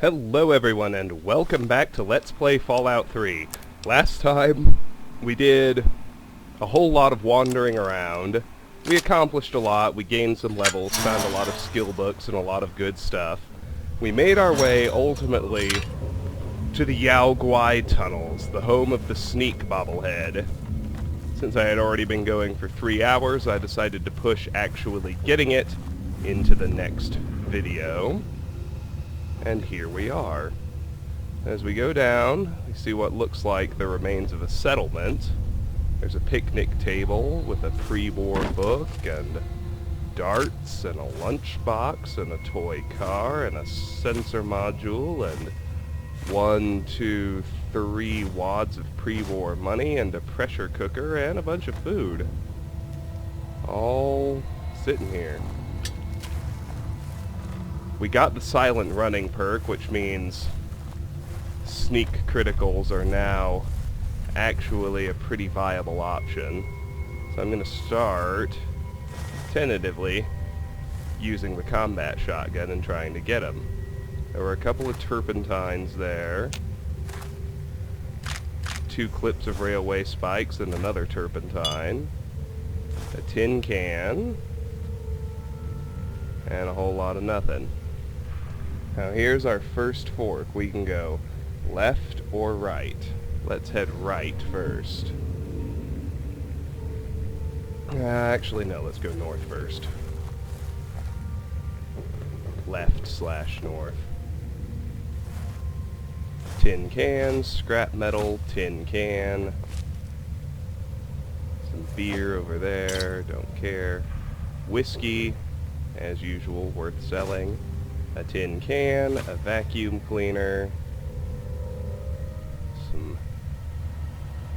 Hello everyone and welcome back to Let's Play Fallout 3. Last time we did a whole lot of wandering around. We accomplished a lot, we gained some levels, found a lot of skill books and a lot of good stuff. We made our way ultimately to the Guai tunnels, the home of the sneak bobblehead. Since I had already been going for 3 hours, I decided to push actually getting it into the next video. And here we are. As we go down, we see what looks like the remains of a settlement. There's a picnic table with a pre-war book and darts and a lunchbox and a toy car and a sensor module and 1, 2, 3 wads of pre-war money and a pressure cooker and a bunch of food. All sitting here. We got the silent running perk, which means sneak criticals are now actually a pretty viable option. So I'm going to start, tentatively, using the combat shotgun and trying to get them. There were a couple of turpentines there, 2 clips of railway spikes and another turpentine, a tin can, and a whole lot of nothing. Now here's our first fork. We can go left or right. Let's head right first. Actually no, let's go north first. Left/north. Tin can, scrap metal, tin can. Some beer over there, don't care. Whiskey, as usual, worth selling. A tin can, a vacuum cleaner, some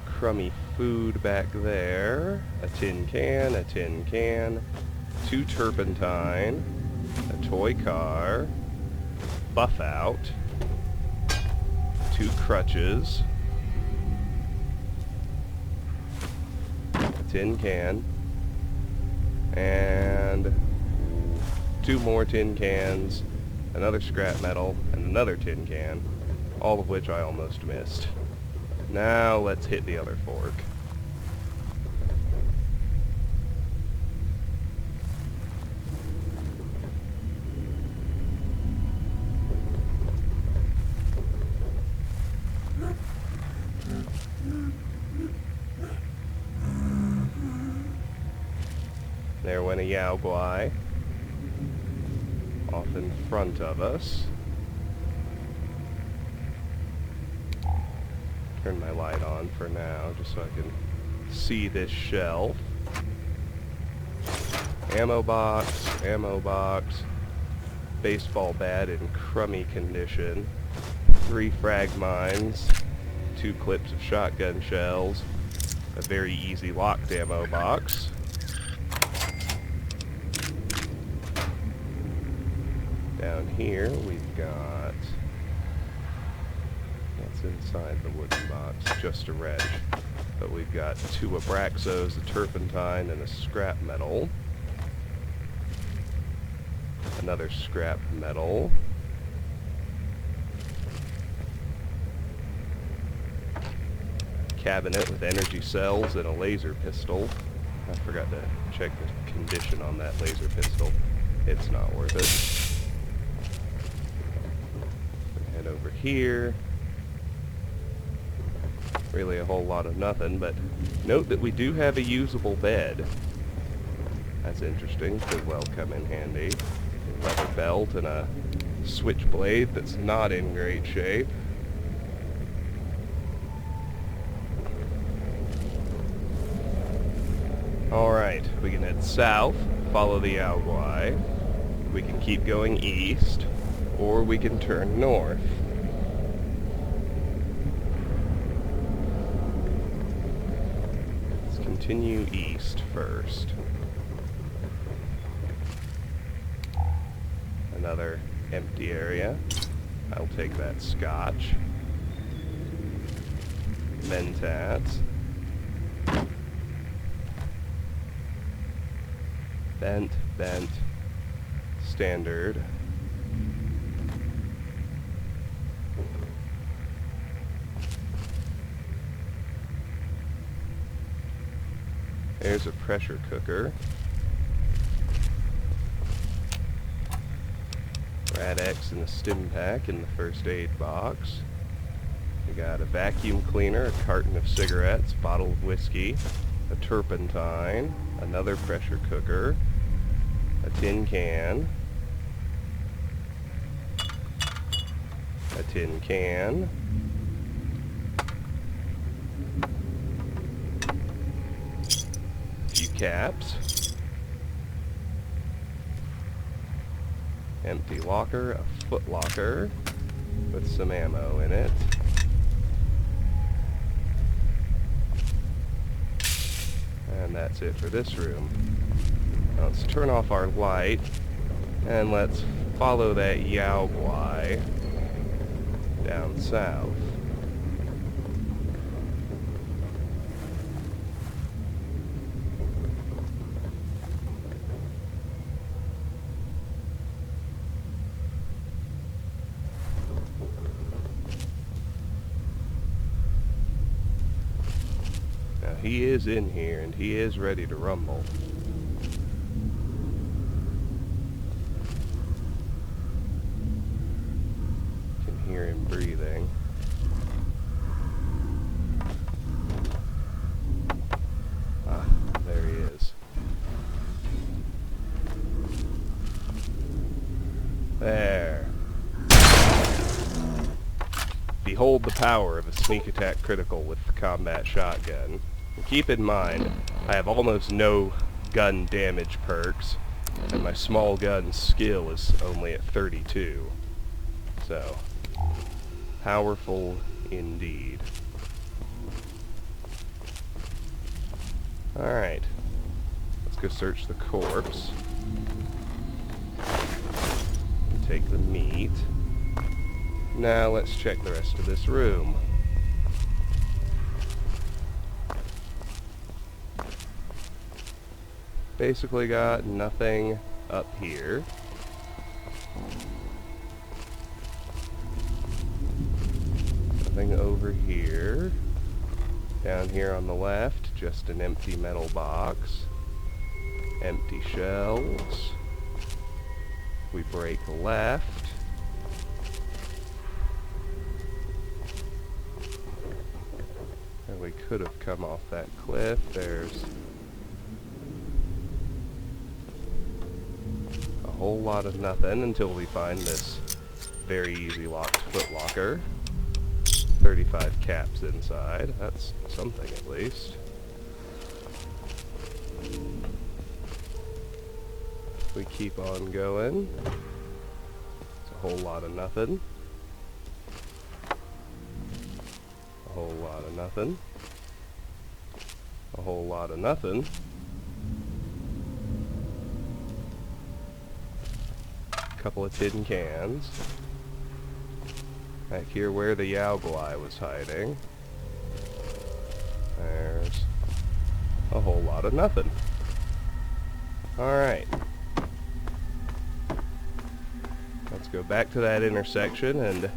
crummy food back there, a tin can, 2 turpentine, a toy car, buff out, 2 crutches, a tin can, and 2 more tin cans, another scrap metal, and another tin can, all of which I almost missed. Now let's hit the other fork. There went a Guai off in front of us. Turn my light on for now, just so I can see this shelf. Ammo box, baseball bat in crummy condition, 3 frag mines, 2 clips of shotgun shells, a very easy locked ammo box. Down here we've got, what's inside the wooden box? Just a wrench. But we've got 2 Abraxos, a turpentine, and a scrap metal. Another scrap metal. Cabinet with energy cells and a laser pistol. I forgot to check the condition on that laser pistol. It's not worth it. Head over here. Really a whole lot of nothing, but note that we do have a usable bed. That's interesting, could well come in handy. Leather belt and a switchblade that's not in great shape. Alright, we can head south, follow the Guai. We can keep going east, or we can turn north. Let's continue east first. Another empty area. I'll take that scotch. Mentats. Bent, standard. There's a pressure cooker. Rad-X and a stim pack in the first aid box. We got a vacuum cleaner, a carton of cigarettes, bottle of whiskey, a turpentine, another pressure cooker, a tin can, a tin can, a few caps, empty locker, a foot locker with some ammo in it, and that's it for this room. Now let's turn off our light and let's follow that Guai down south. Now he is in here and he is ready to rumble. Hear him breathing. Ah, there he is. There. Behold the power of a sneak attack critical with the combat shotgun. And keep in mind, I have almost no gun damage perks, and my small gun skill is only at 32. So, powerful indeed. Alright. Let's go search the corpse. Take the meat. Now let's check the rest of this room. Basically got nothing up here. Nothing over here. Down here on the left, just an empty metal box. Empty shelves. We break left. And we could have come off that cliff. There's a whole lot of nothing until we find this very easy locked foot locker. 35 caps inside. That's something at least. We keep on going. It's a whole lot of nothing. A whole lot of nothing. A whole lot of nothing. A couple of tin cans. Back here where the Guai was hiding. There's a whole lot of nothing. Alright. Let's go back to that intersection and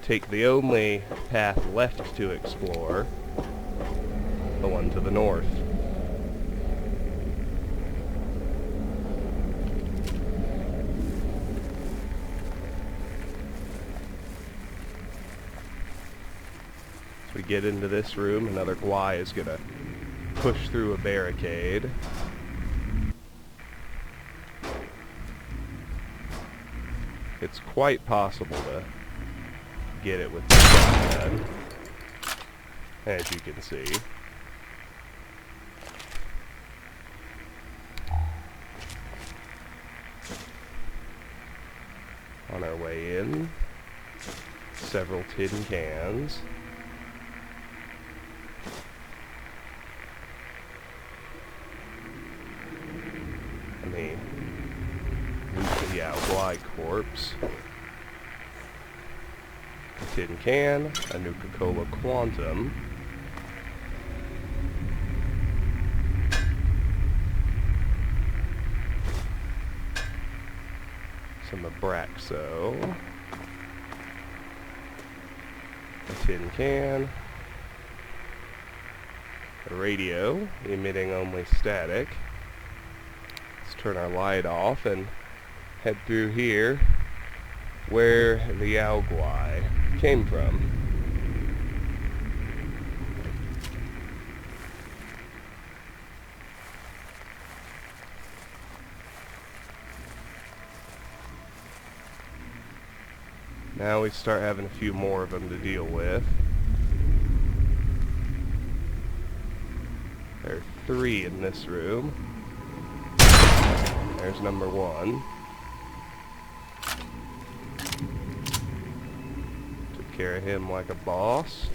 take the only path left to explore. The one to the north. As we get into this room, another Guai is gonna push through a barricade. It's quite possible to get it with the shotgun, as you can see. On our way in, several tin cans. And the Guai corpse. A tin can, a Nuka-Cola Quantum. Some Abraxo. A tin can. A radio emitting only static. Let's turn our light off and head through here where the Guai came from. Now we start having a few more of them to deal with. There are 3 in this room. There's number 1. Took care of him like a boss.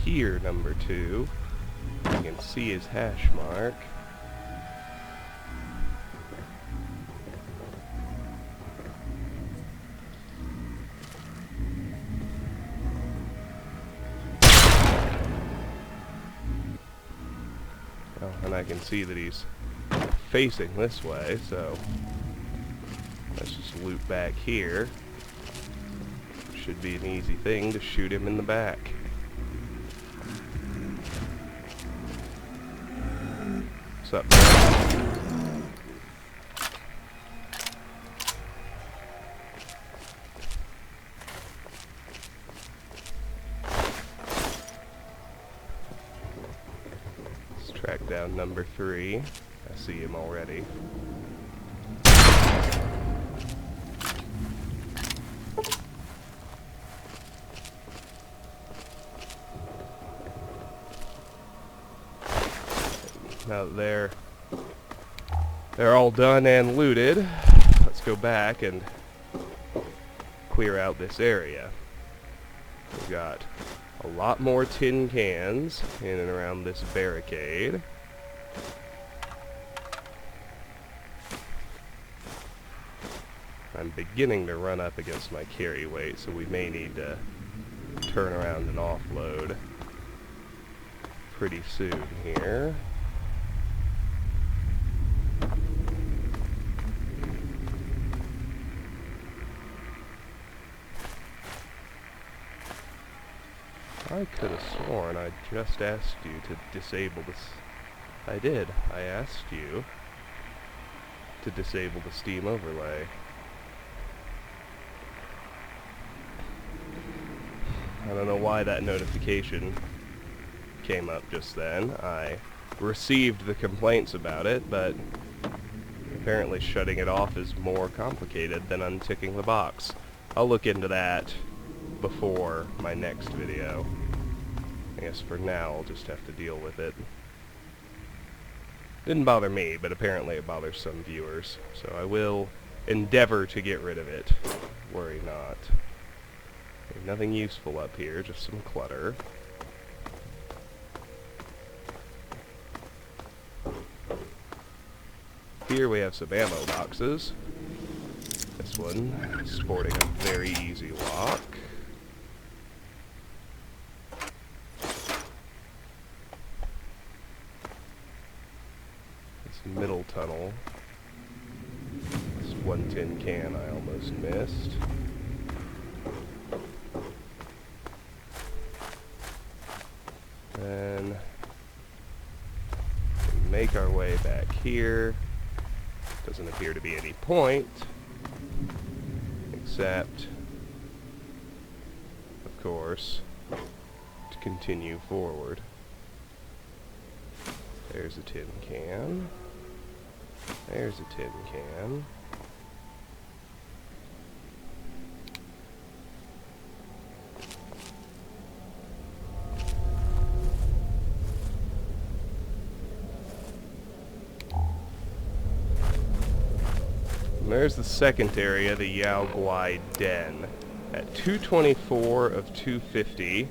Here, number 2. You can see his hash mark. Oh, and I can see that he's facing this way, so let's just loop back here. Should be an easy thing to shoot him in the back. What's up, man? Let's track down number 3. I see him already. Now that they're all done and looted, let's go back and clear out this area. We've got a lot more tin cans in and around this barricade. I'm beginning to run up against my carry weight, so we may need to turn around and offload pretty soon here. I could have sworn I just asked you to disable this. I did. I asked you to disable the Steam overlay. I don't know why that notification came up just then. I received the complaints about it, but apparently shutting it off is more complicated than unticking the box. I'll look into that before my next video. I guess for now I'll just have to deal with it. Didn't bother me, but apparently it bothers some viewers, so I will endeavor to get rid of it. Worry not. There's nothing useful up here, just some clutter. Here we have some ammo boxes. This one sporting a very easy lock. This middle tunnel. This one tin can I almost missed. Then make our way back here. Doesn't appear to be any point, except, of course, to continue forward. There's a tin can. There's a tin can. And there's the second area, the Guai Den. At 224 of 250,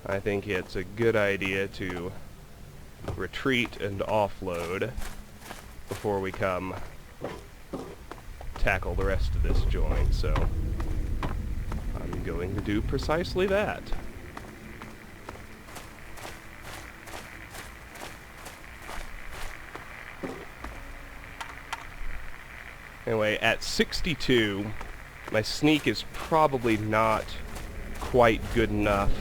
I think it's a good idea to retreat and offload before we come tackle the rest of this joint, so I'm going to do precisely that. Anyway, at 62, my sneak is probably not quite good enough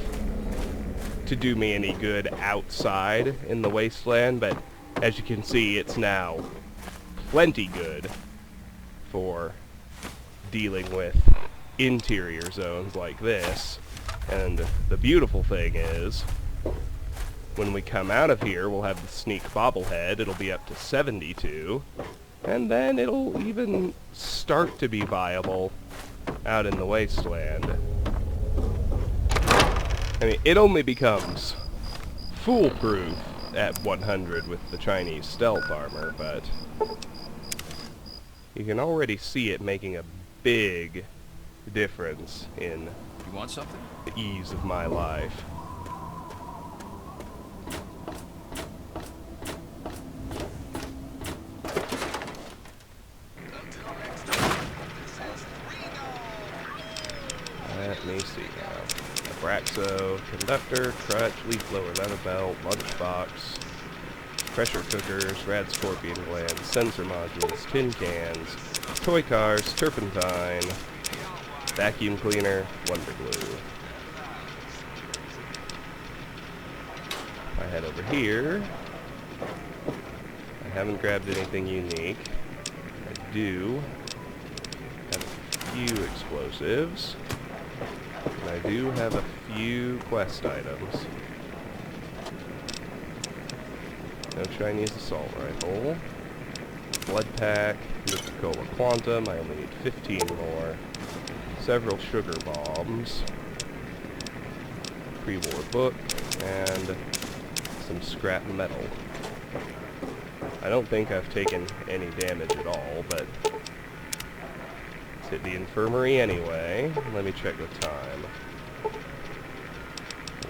to do me any good outside in the wasteland, but as you can see, it's now plenty good for dealing with interior zones like this. And the beautiful thing is, when we come out of here, we'll have the sneak bobblehead. It'll be up to 72, and then it'll even start to be viable out in the wasteland. I mean, it only becomes foolproof at 100 with the Chinese stealth armor, but you can already see it making a big difference in You want something? the ease of my life. Let me see now. Abraxo, conductor, crutch, leaf blower, leather belt, lunchbox, pressure cookers, rad scorpion gland, sensor modules, tin cans, toy cars, turpentine, vacuum cleaner, wonder glue. If I head over here, I haven't grabbed anything unique. I do have a few explosives. And I do have a few quest items. No Chinese assault rifle. Blood pack, Nuka-Cola Quantum, I only need 15 more. Several sugar bombs. Pre-war book, and some scrap metal. I don't think I've taken any damage at all, but let's hit the infirmary anyway. Let me check the time.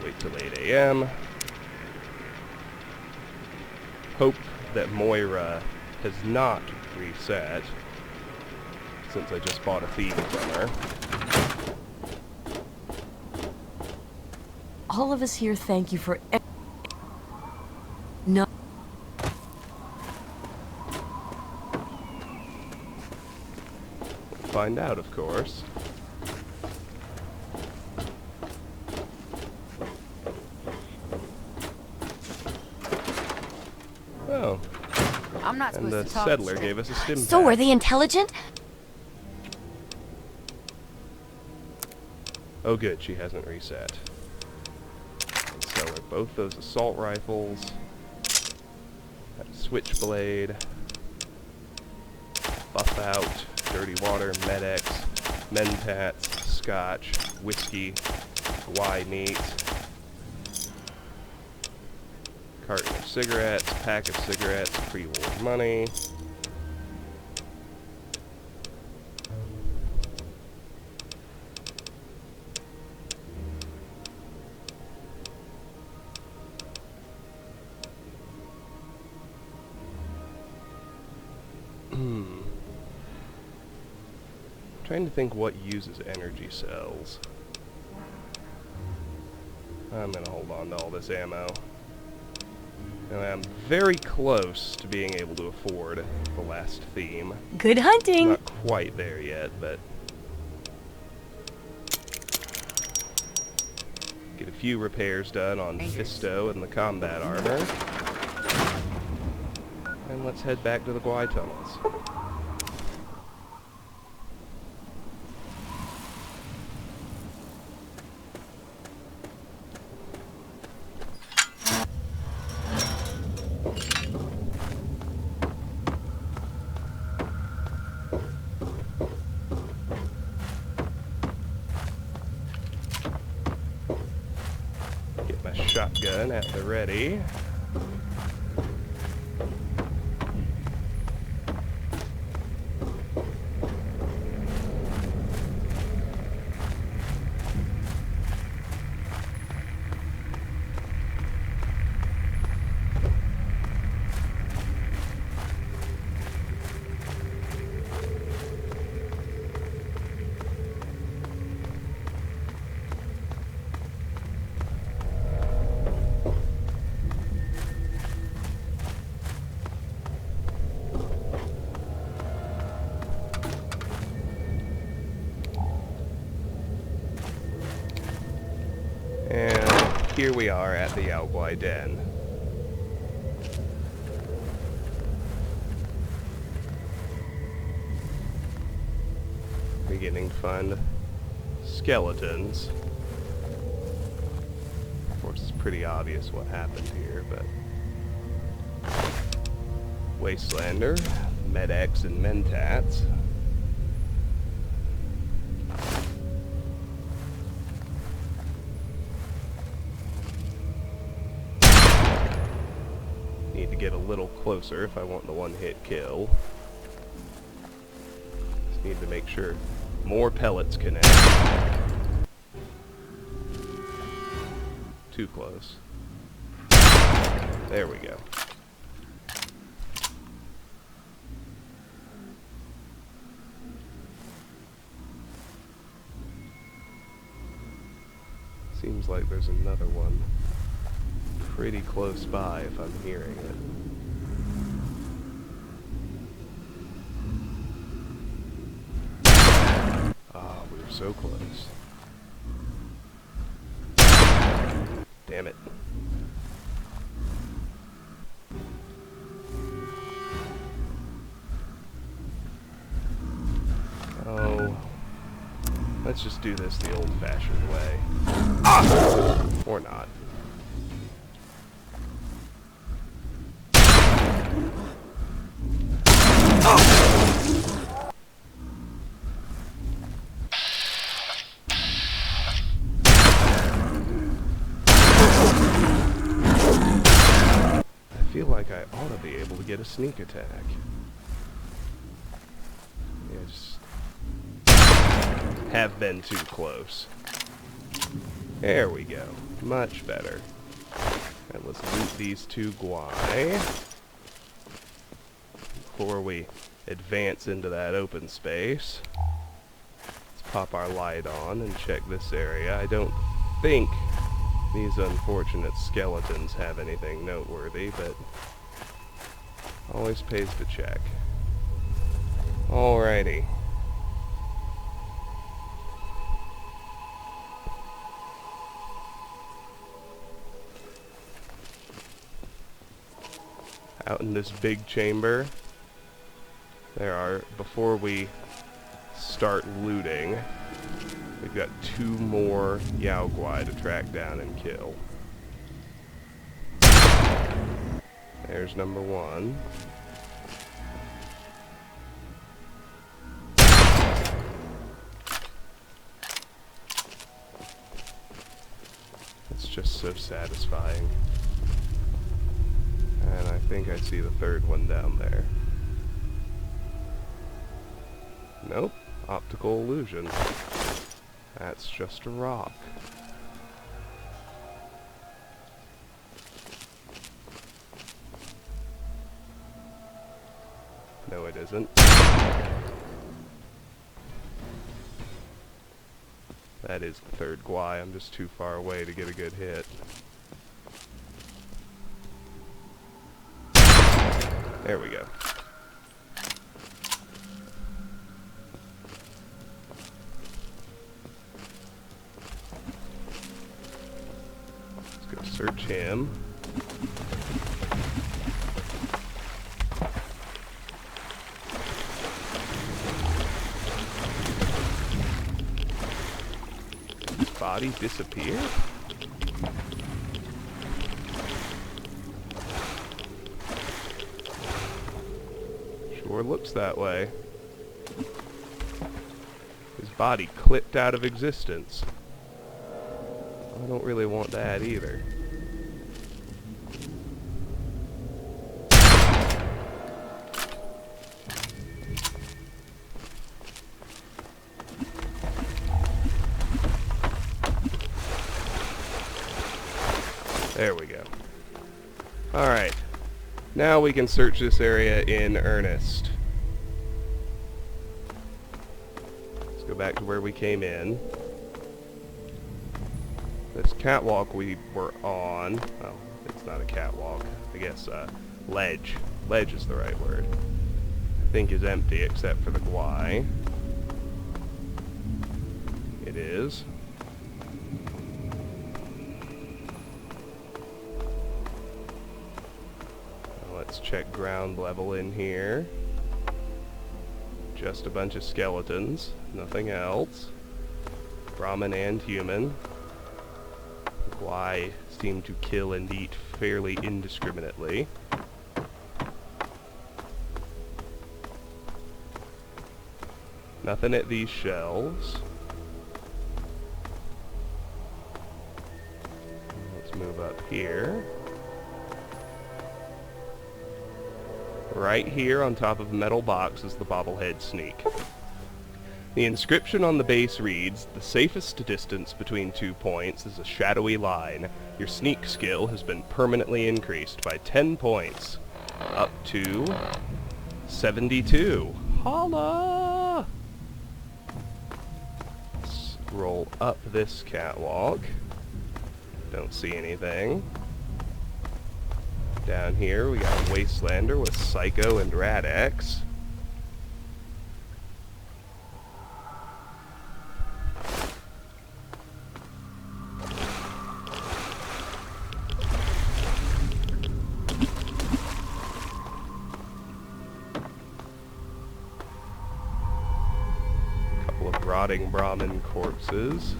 Wait till 8 a.m. Hope that Moira has not reset, since I just bought a theme from her. All of us here thank you for no. Find out, of course. Oh. I'm not And supposed the to talk. settler gave us a stim So pack. are they intelligent? Oh good, she hasn't reset. And sell her both those assault rifles. That switchblade. Buff out, dirty water, Med-X, Mentats, scotch, whiskey, Guai meat. Carton of cigarettes, pack of cigarettes, pre-war money. Trying to think what uses energy cells. I'm gonna hold on to all this ammo. And I'm very close to being able to afford the last theme. Good hunting. Not quite there yet, but get a few repairs done on Fisto and the combat armor. And let's head back to the Guai tunnels. Get my shotgun at the ready. here we are at the Guai den. Beginning to find skeletons. Of course, it's pretty obvious what happened here, but... Wastelander, Med-X, and Mentats. Need to get a little closer if I want the one-hit kill. Just need to make sure more pellets connect. Too close. There we go. Seems like there's another one pretty close by if I'm hearing it. Ah, we were so close. Damn it. Oh, let's just do this the old-fashioned way. Ah! Or not. I feel like I ought to be able to get a sneak attack. Yeah, just have been too close. There we go. Much better. And let's loot these two Guai before we advance into that open space. Let's pop our light on and check this area. I don't think these unfortunate skeletons have anything noteworthy, but always pays to check. Alrighty. Out in this big chamber, there are, before we start looting, we've got 2 more Guai to track down and kill. There's number 1. It's just so satisfying. And I think I see the 3rd one down there. Nope. Optical illusion. That's just a rock. No, it isn't. That is the 3rd Guai. I'm just too far away to get a good hit. There we go. Let's go search him. His body disappeared? Sure looks that way. His body clipped out of existence. I don't really want that either. There we go. Alright. Now we can search this area in earnest. Let's go back to where we came in. This catwalk we were on, well, it's not a catwalk, I guess, ledge. Ledge is the right word. I think is empty except for the Guai. It is. Let's check ground level in here. Just a bunch of skeletons, nothing else. Brahmin and human. Guai seem to kill and eat fairly indiscriminately. Nothing at these shelves. Let's move up here. Right here on top of a metal box is the Bobblehead sneak. The inscription on the base reads, "The safest distance between 2 points is a shadowy line. Your sneak skill has been permanently increased by 10 points. Up to 72. Holla! Let's roll up this catwalk. Don't see anything. Down here we got a Wastelander with Psycho and Rad-X. Couple of rotting Brahmin corpses.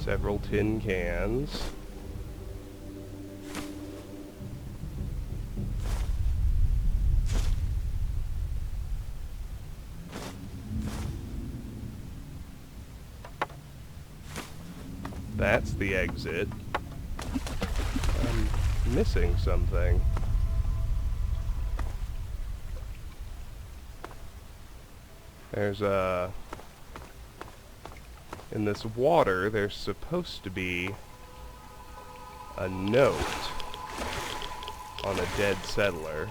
Several tin cans. That's the exit. I'm missing something. There's a... In this water, there's supposed to be a note on a dead settler.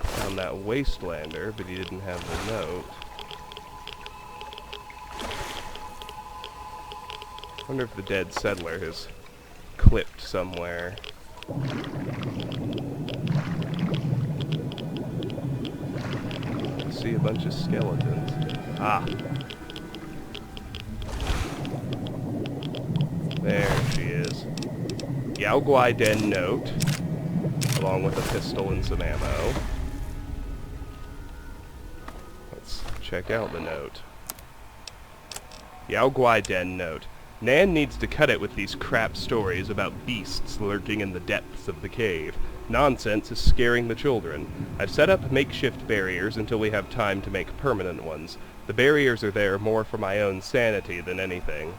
Found that Wastelander, but he didn't have the note. Wonder if the dead settler has clipped somewhere. See a bunch of skeletons. Ah! There she is. Guai Den note, along with a pistol and some ammo. Let's check out the note. Guai Den note. Nan needs to cut it with these crap stories about beasts lurking in the depths of the cave. Nonsense is scaring the children. I've set up makeshift barriers until we have time to make permanent ones. The barriers are there more for my own sanity than anything.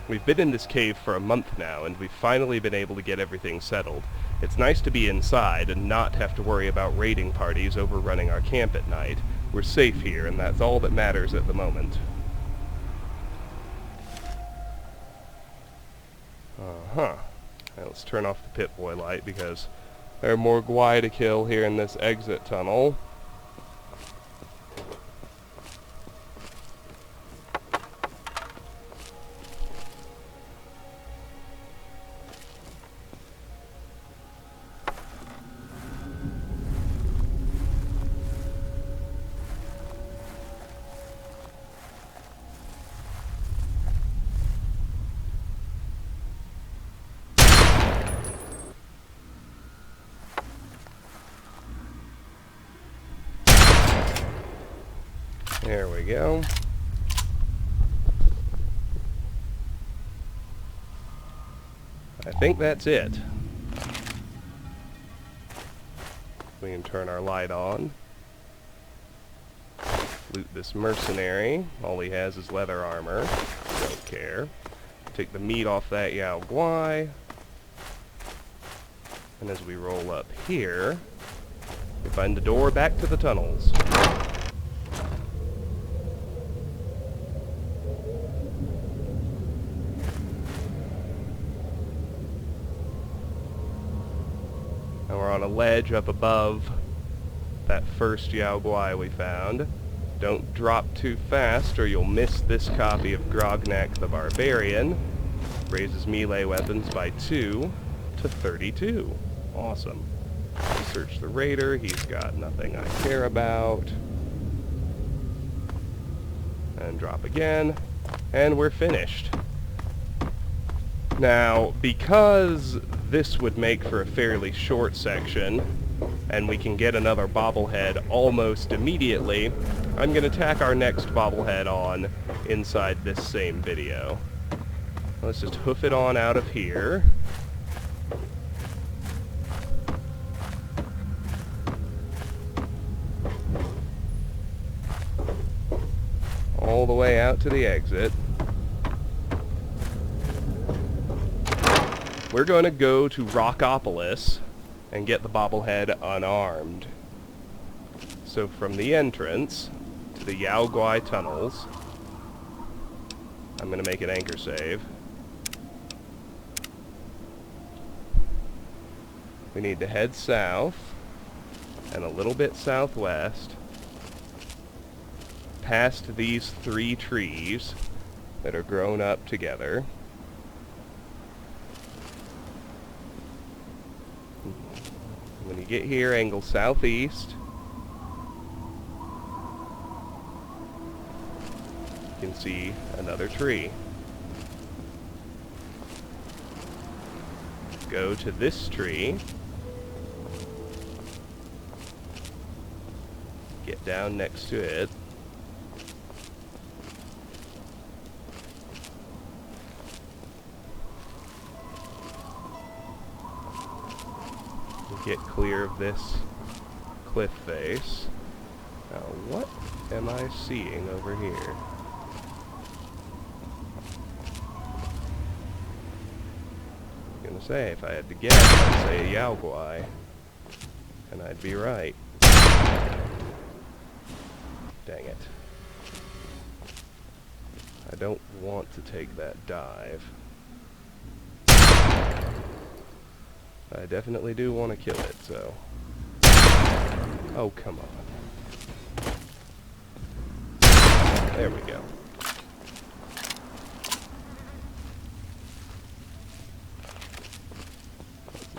We've been in this cave for a month now, and we've finally been able to get everything settled. It's nice to be inside and not have to worry about raiding parties overrunning our camp at night. We're safe here, and that's all that matters at the moment. Uh-huh. Now let's turn off the Pip-Boy light because there are more Guai to kill here in this exit tunnel. There we go. I think that's it. We can turn our light on. Loot this mercenary. All he has is leather armor. Don't care. Take the meat off that Guai. And as we roll up here, we find the door back to the tunnels. And we're on a ledge up above that first Guai we found. Don't drop too fast or you'll miss this copy of Grognak the Barbarian. Raises melee weapons by 2 to 32. Awesome. Search the raider. He's got nothing I care about. And drop again. And we're finished. Now, because this would make for a fairly short section, and we can get another bobblehead almost immediately, I'm going to tack our next bobblehead on inside this same video. Let's just hoof it on out of here. All the way out to the exit. We're going to go to Rockopolis and get the bobblehead unarmed. So from the entrance to the Guai tunnels, I'm going to make an anchor save. We need to head south and a little bit southwest past these 3 trees that are grown up together. When you get here, angle southeast. You can see another tree. Go to this tree. Get down next to it. Get clear of this cliff face. Now, what am I seeing over here? I'm gonna say, if I had to guess, I'd say a Guai. And I'd be right. Dang it. I don't want to take that dive. I definitely do want to kill it, so... Oh, come on. There we go.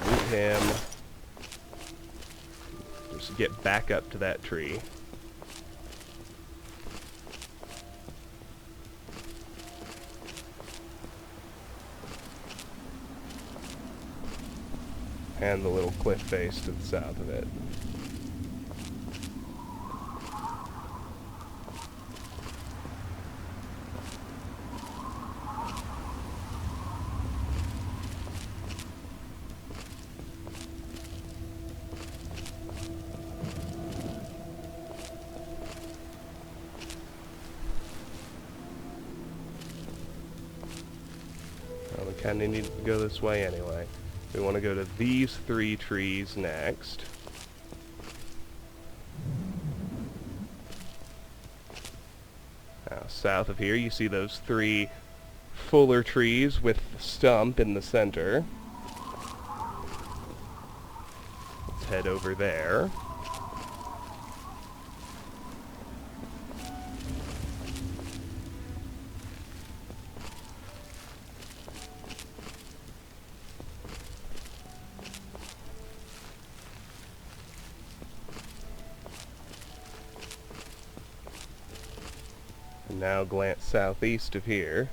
Loot him. Just get back up to that tree. And the little cliff face to the south of it. Well, we kind of need to go this way anyway. We want to go to these 3 trees next. Now, south of here, you see those 3 fuller trees with the stump in the center. Let's head over there. Now glance southeast of here.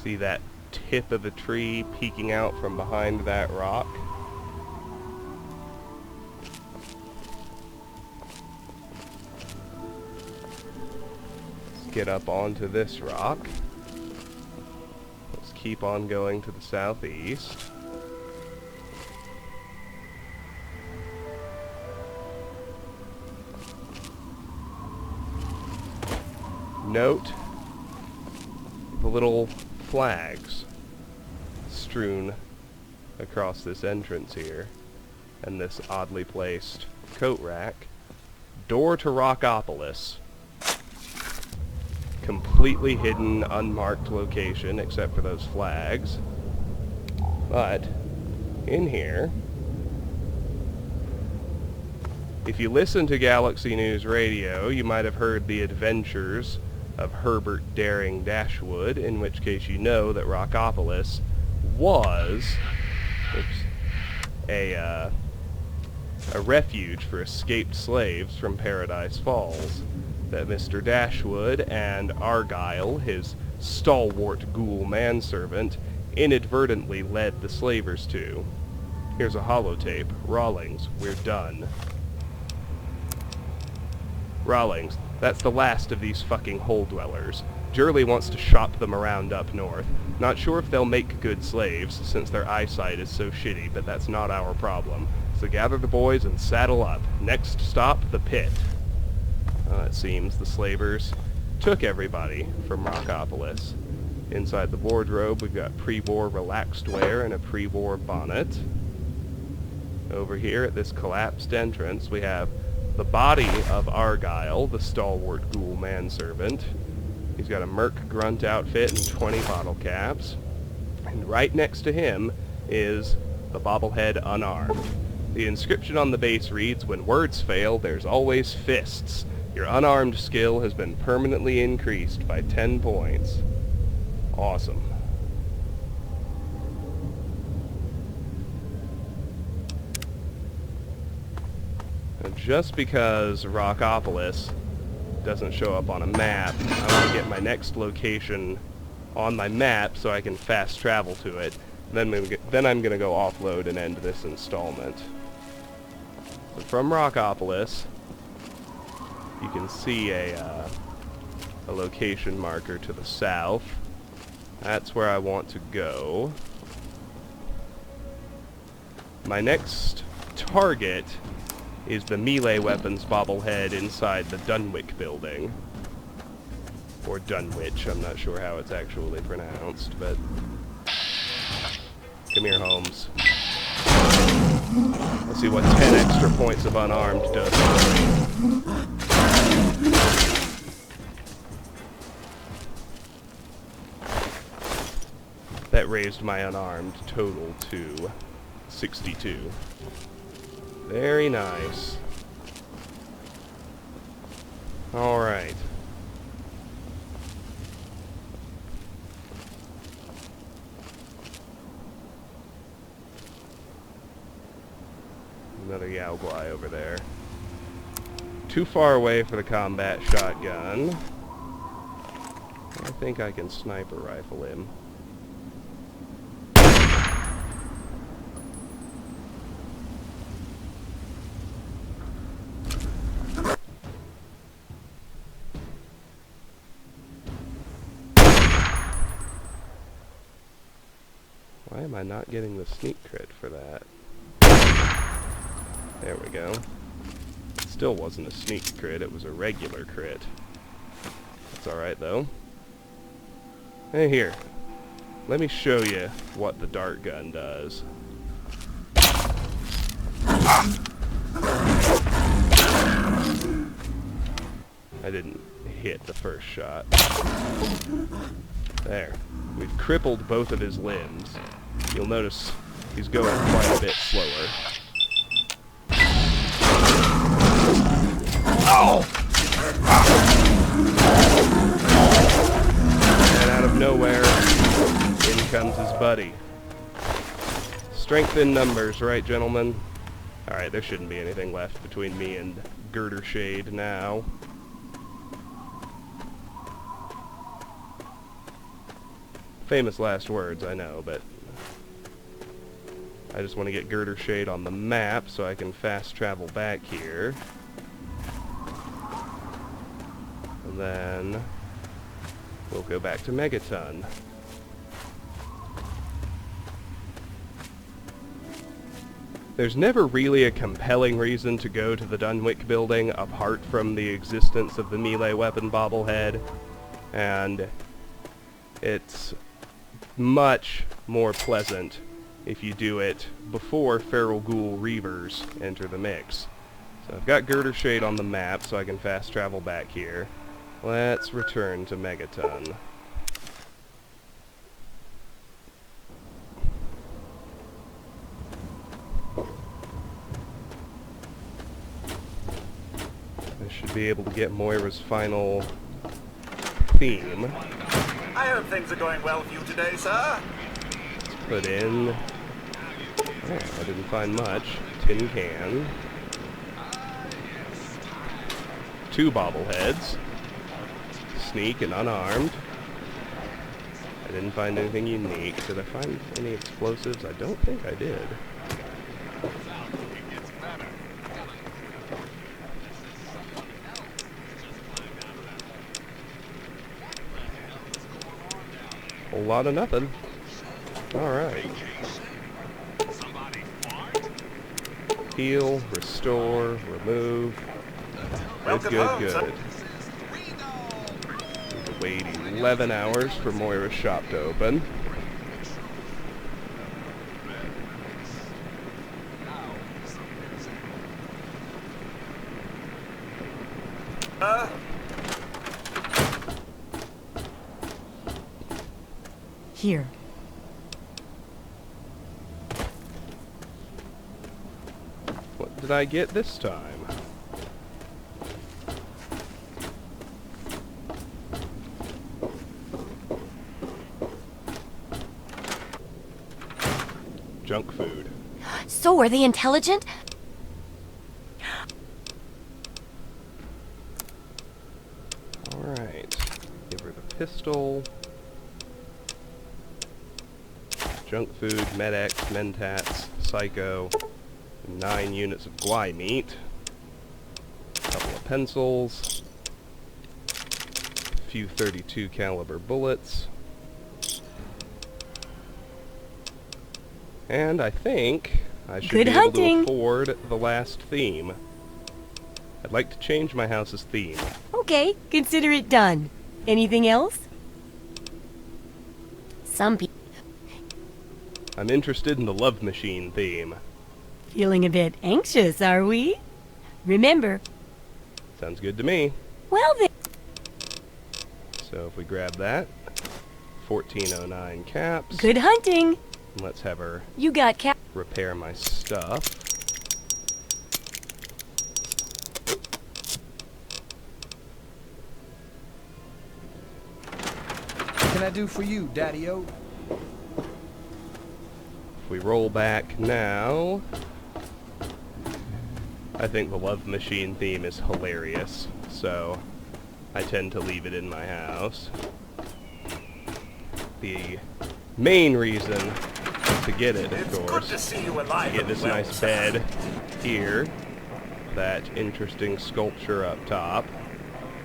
See that tip of a tree peeking out from behind that rock? Let's get up onto this rock. Keep on going to the southeast. Note the little flags strewn across this entrance here, and this oddly placed coat rack. Door to Rockopolis. Completely hidden, unmarked location, except for those flags. But, in here, if you listen to Galaxy News Radio, you might have heard the adventures of Herbert Daring Dashwood, in which case you know that Rockopolis was a refuge for escaped slaves from Paradise Falls, that Mr. Dashwood and Argyle, his stalwart ghoul manservant, inadvertently led the slavers to. Here's a holotape. Rawlings, we're done. Rawlings, that's the last of these fucking hole dwellers. Jurley wants to shop them around up north. Not sure if they'll make good slaves, since their eyesight is so shitty, but that's not our problem. So gather the boys and saddle up. Next stop, the pit. It seems the slavers took everybody from Rockopolis. Inside the wardrobe, we've got pre-war relaxed wear and a pre-war bonnet. Over here at this collapsed entrance, we have the body of Argyle, the stalwart ghoul manservant. He's got a merc grunt outfit and 20 bottle caps. And right next to him is the bobblehead Unarmed. The inscription on the base reads, "When words fail, there's always fists. Your unarmed skill has been permanently increased by 10 points. Awesome. And just because Rockopolis doesn't show up on a map, I want to get my next location on my map so I can fast travel to it. Then I'm going to go offload and end this installment. So from Rockopolis, you can see a location marker to the south. That's where I want to go. My next target is the melee weapons bobblehead inside the Dunwich building. Or Dunwich, I'm not sure how it's actually pronounced, but... Come here, Holmes. Let's see what 10 extra points of unarmed does. That raised my unarmed total to 62. Very nice. Alright. Another Guai over there. Too far away for the combat shotgun. I think I can sniper rifle him. Why am I not getting the sneak crit for that? There we go. It still wasn't a sneak crit, it was a regular crit. That's alright though. Hey, here. Let me show you what the dart gun does. I didn't hit the first shot. There. We've crippled both of his limbs. You'll notice he's going quite a bit slower. Oh! And out of nowhere, in comes his buddy. Strength in numbers, right, gentlemen? Alright, there shouldn't be anything left between me and Girder Shade now. Famous last words, I know, but I just want to get Girder Shade on the map so I can fast travel back here. And then we'll go back to Megaton. There's never really a compelling reason to go to the Dunwich building apart from the existence of the melee weapon bobblehead, and it's much more pleasant if you do it before Feral Ghoul Reavers enter the mix. So I've got Girder Shade on the map so I can fast travel back here. Let's return to Megaton. I should be able to get Moira's final theme. I hope things are going well for you today, sir. Let's put in... Oh, I didn't find much. Tin can. 2 bobbleheads. Sneak and unarmed. I didn't find anything unique. Did I find any explosives? I don't think I did. Whole lot of nothing. Alright. Heal, restore, remove. Good. Need to wait 11 hours for Moira's shop to open. Here. What did I get this time? Junk food. So are they intelligent? Alright. Give her the pistol. Junk food, Med-X, Mentats, Psycho. 9 units of Guai meat. A couple of pencils. A few 32 caliber bullets. And I think I should be able to afford the last theme. I'd like to change my house's theme. Okay, consider it done. Anything else? Some people... I'm interested in the love machine theme. Feeling a bit anxious, are we? Remember... Sounds good to me. Well then... So if we grab that, 1409 caps. Good hunting! Let's have her You got repair my stuff. What can I do for you, Daddy-O? If we roll back now, I think the love machine theme is hilarious, so I tend to leave it in my house. The main reason to get it, of course, to see you alive get this nice bed here, that interesting sculpture up top,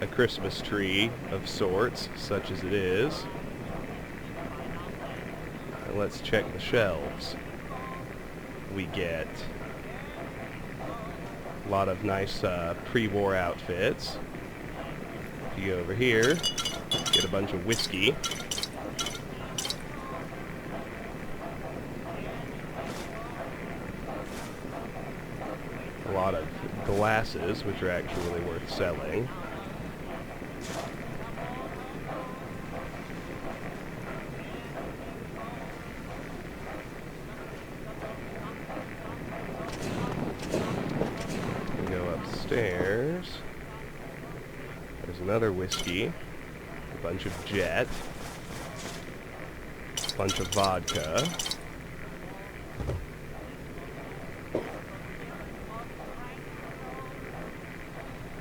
a Christmas tree of sorts, such as it is. And let's check the shelves. We get a lot of nice pre-war outfits. If you go over here, get a bunch of whiskey. A lot of glasses, which are actually really worth selling. We go upstairs. There's another whiskey, a bunch of jet, a bunch of vodka.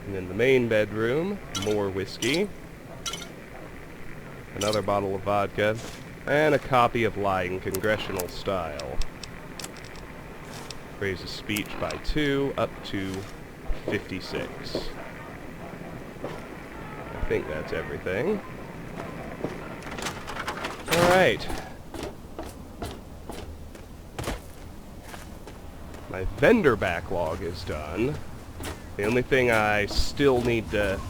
And in the main bedroom, more whiskey, another bottle of vodka, and a copy of Lying Congressional Style. Raises speech by 2 up to 56. I think that's everything. Alright. My vendor backlog is done. The only thing I still need to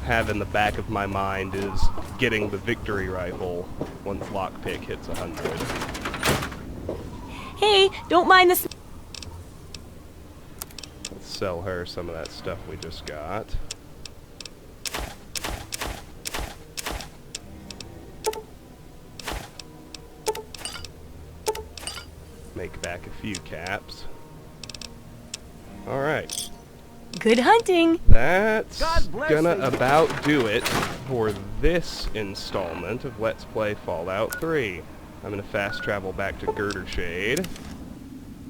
have in the back of my mind is getting the victory rifle once lockpick hits 100. Hey, don't mind the... Let's sell her some of that stuff we just got. Make back a few caps. Alright. 1 Good hunting. That's God bless gonna thee. about do it for this installment of Let's Play Fallout 3. I'm gonna fast travel back to Girder Shade,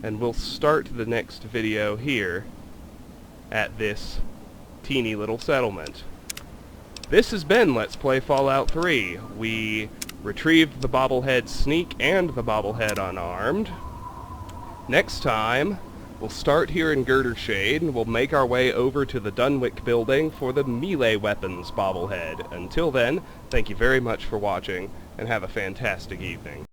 and we'll start the next video here at this teeny little settlement. This has been Let's Play Fallout 3. We retrieved the Bobblehead Sneak and the Bobblehead Unarmed. Next time, we'll start here in Girder Shade, and we'll make our way over to the Dunwich building for the melee weapons Bobblehead. Until then, thank you very much for watching, and have a fantastic evening.